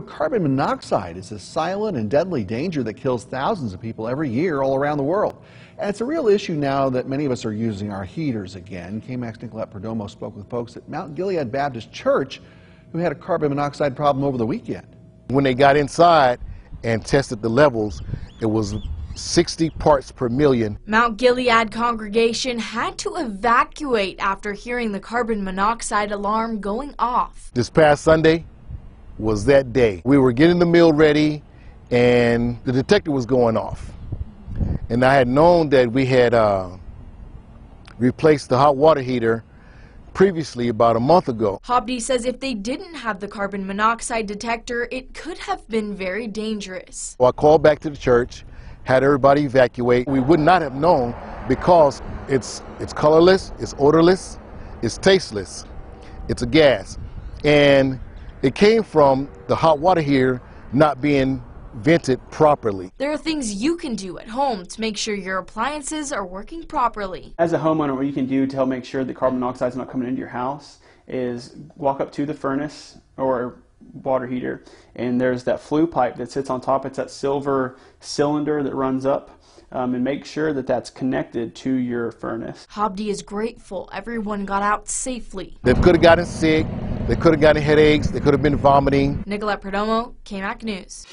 carbon monoxide is a silent and deadly danger that kills thousands of people every year all around the world. And it's a real issue now that many of us are using our heaters again. KMAC's Nicolette Perdomo spoke with folks at Mount Gilead Baptist Church who had a carbon monoxide problem over the weekend. When they got inside and tested the levels, it was 60 parts per million. Mount Gilead congregation had to evacuate after hearing the carbon monoxide alarm going off. This past Sunday was that day. We were getting the meal ready and the detector was going off. And I had known that we had replaced the hot water heater previously about a month ago. Hobdy says if they didn't have the carbon monoxide detector, it could have been very dangerous. So I called back to the church, had everybody evacuate. We would not have known because it's colorless, it's odorless, it's tasteless, it's a gas. And it came from the hot water heater not being vented properly. There are things you can do at home to make sure your appliances are working properly. As a homeowner, what you can do to help make sure that carbon monoxide is not coming into your house is walk up to the furnace or water heater, and there's that flue pipe that sits on top. It's that silver cylinder that runs up, and make sure that that's connected to your furnace. Hobdy is grateful everyone got out safely. They could have gotten sick, they could have gotten headaches, they could have been vomiting. Nicolette Perdomo, KMAC News.